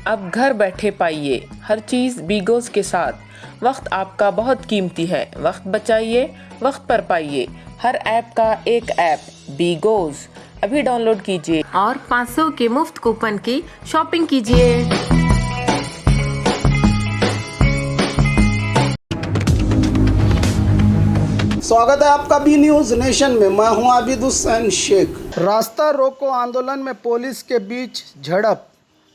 अब घर बैठे पाइए हर चीज़ बीगोज़ के साथ। वक्त आपका बहुत कीमती है, वक्त बचाइए, वक्त पर पाइए। हर ऐप का एक ऐप बीगोज़ अभी डाउनलोड कीजिए और 500 के मुफ्त कूपन की शॉपिंग कीजिए। स्वागत है आपका बी न्यूज नेशन में। मैं हूं आबिद हुसैन शेख। रास्ता रोको आंदोलन में पुलिस के बीच झड़प।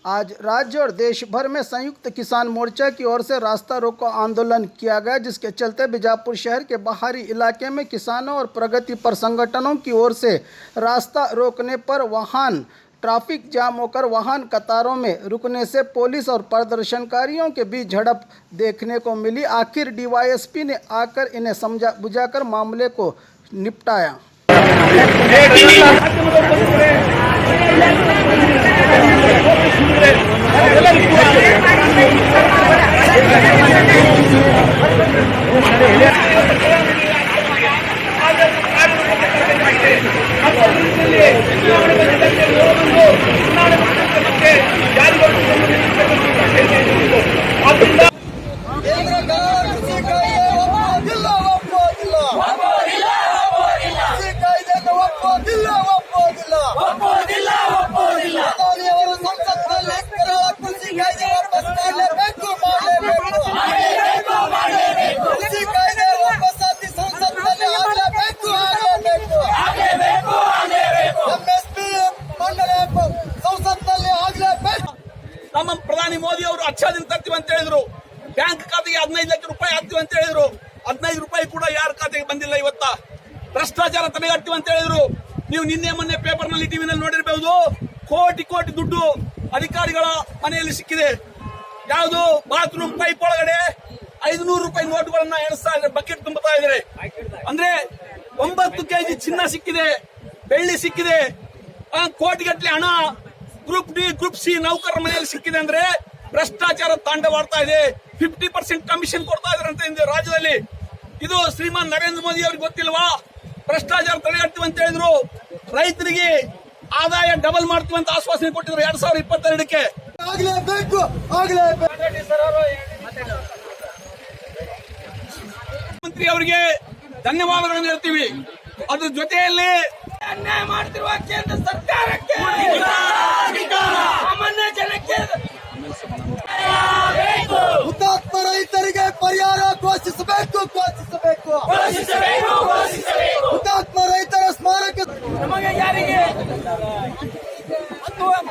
आज राज्य और देश भर में संयुक्त किसान मोर्चा की ओर से रास्ता रोको आंदोलन किया गया, जिसके चलते बीजापुर शहर के बाहरी इलाके में किसानों और प्रगतिपर संगठनों की ओर से रास्ता रोकने पर वाहन ट्रैफिक जाम होकर वाहन कतारों में रुकने से पुलिस और प्रदर्शनकारियों के बीच झड़प देखने को मिली। आखिर डीवाईएसपी ने आकर इन्हें समझा बुझाकर मामले को निपटाया। ನಮ್ಮ ಪ್ರಧಾನಿ ಮೋದಿ ಅವರು ಅಚ್ಚ ದಿನ ತರ್ತೀವಿ ಅಂತ ಹೇಳಿದ್ರು. ಬ್ಯಾಂಕ್ ಖಾತೆಗೆ 15 ಲಕ್ಷ ರೂಪಾಯಿ ಹಾಕ್ತೀವಿ ಅಂತ ಹೇಳಿದ್ರು. 15 ರೂಪಾಯಿ ಕೂಡ ಯಾರ ಖಾತೆಗೆ ಬಂದಿಲ್ಲ. ಇವತ್ತ ಭ್ರಷ್ಟಾಚಾರ ತಡೆಗಟ್ತೀವಿ ಅಂತ ಹೇಳಿದ್ರು. ನೀವು ನಿನ್ನೆ ಮೊನ್ನೆ ಪೇಪರ್ ನಲ್ಲಿ ಟಿವಿನಲ್ಲಿ ನೋಡಿರಬಹುದು. ಕೋಟಿ ಕೋಟಿ ದುಡ್ಡು ಅಧಿಕಾರಿಗಳ ಮನೆಯಲ್ಲಿ ಸಿಕ್ಕಿದೆ. ಯಾವುದು ಬಾತ್ರೂಮ್ ಪೈಪ್ ಒಳಗಡೆ 500 ರೂಪಾಯಿ ನೋಟುಗಳನ್ನ ಎಣಿಸ್ತಾ ಇದ್ದಾರೆ, ಬಕೆಟ್ ತುಂಬುತ್ತಾ ಇದ್ದಾರೆ. ಅಂದ್ರೆ 9 ಕೆಜಿ ಚಿನ್ನ ಸಿಕ್ಕಿದೆ, ಬೆಳ್ಳಿ ಸಿಕ್ಕಿದೆ, ಕೋಟಿಗಟ್ಟಲೆ ಹಣ ಗ್ರೂಪ್ ಡಿ ಗ್ರೂಪ್ ಸಿ ನೌಕರರ ಮನೆಯಲ್ಲಿ ಸಿಕ್ಕಿದೆ. ಅಂದ್ರೆ ಭ್ರಷ್ಟಾಚಾರ ತಾಂಡವಾಡ್ತಾ ಇದೆ. 50% ಕಮಿಷನ್ ಕೊಡ್ತಾ ಇದಾರೆ ಅಂತ ರಾಜ್ಯದಲ್ಲಿ. ಇದು ಶ್ರೀಮಾನ್ ನರೇಂದ್ರ ಮೋದಿ ಅವ್ರಿಗೆ ಗೊತ್ತಿಲ್ವಾ? ಭ್ರಷ್ಟಾಚಾರ ತಡೆಗಟ್ತೀವಿ ಅಂತ ಹೇಳಿದ್ರು. ರೈತರಿಗೆ ಆದಾಯ ಡಬಲ್ ಮಾಡ್ತೀವಿ ಅಂತ ಆಶ್ವಾಸನೆ ಕೊಟ್ಟಿದ್ರು 2022ಕ್ಕೆ. ಮಂತ್ರಿ ಅವರಿಗೆ ಧನ್ಯವಾದಗಳನ್ನು ಹೇಳ್ತೀವಿ. ಅದ್ರ ಜೊತೆಯಲ್ಲಿ ಅನ್ಯಾಯ ಮಾಡ್ತಿರುವ ಕೇಂದ್ರ ಸರ್ಕಾರಕ್ಕೆ, ಸಾಮಾನ್ಯ ಜನಕ್ಕೆ ಹುತಾತ್ಮ ರೈತರಿಗೆ ಪರಿಹಾರ ಘೋಷಿಸಬೇಕು. ಹುತಾತ್ಮ ರೈತರ ಸ್ಮಾರಕ ನಮಗೆ ಯಾರಿಗೆ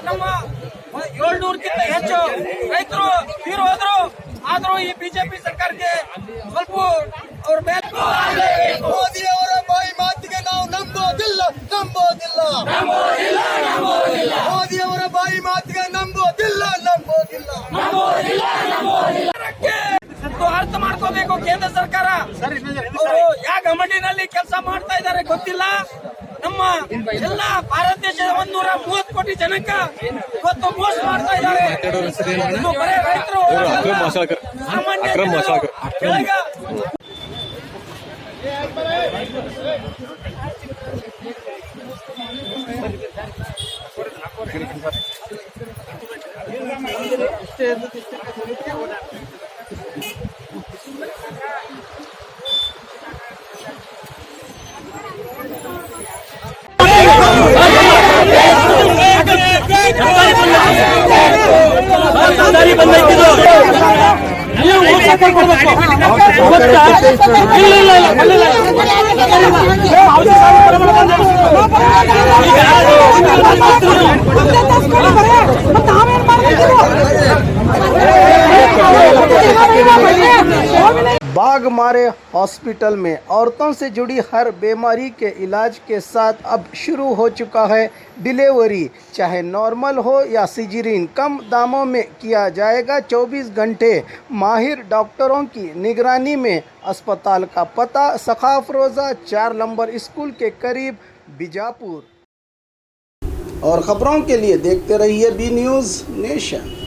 ನಮ್ಮ 700ಕ್ಕಿಂತ ಹೆಚ್ಚು ರೈತರು ತೀರು ಹೋದ್ರು. ಆದ್ರೂ ಈ ಬಿಜೆಪಿ ಸರ್ಕಾರಕ್ಕೆ ಸ್ವಲ್ಪ ಅವ್ರ ಮೋದಿ ಅವರ ಬಾಯಿ ಮಾತಿಗೆ ನಾವು ನಂಬೋದಿಲ್ಲ. ಮೋದಿ ಅವರ ಬಾಯಿ ಮಾತಿಗೆ ನಂಬೋದಿಲ್ಲ. ಅರ್ಥ ಮಾಡ್ಕೋಬೇಕು ಕೇಂದ್ರ ಸರ್ಕಾರ. ಅವರು ಯಾವ ಗಮನಿನಲ್ಲಿ ಕೆಲಸ ಮಾಡ್ತಾ ಇದ್ದಾರೆ ಗೊತ್ತಿಲ್ಲ. ನಮ್ಮ ಎಲ್ಲ ಭಾರತ ದೇಶದ 130 ಕೋಟಿ ಜನಕ್ಕೆ ಇವತ್ತು ಮೋಸ ಮಾಡ್ತಾ ಇದ್ದಾರೆ. ರೈತರು बाघ मारे हॉस्पिटल में औरतों से जुड़ी हर बीमारी के इलाज के साथ अब शुरू हो चुका है डिलीवरी। चाहे नॉर्मल हो या सिजेरियन, कम दामों में किया जाएगा। 24 घंटे माहिर डॉक्टरों की निगरानी में। अस्पताल का पता सखाफ रोज़ा 4 नंबर स्कूल के करीब, बीजापुर। और ख़बरों के लिए देखते रहिए बी न्यूज़ नेशन।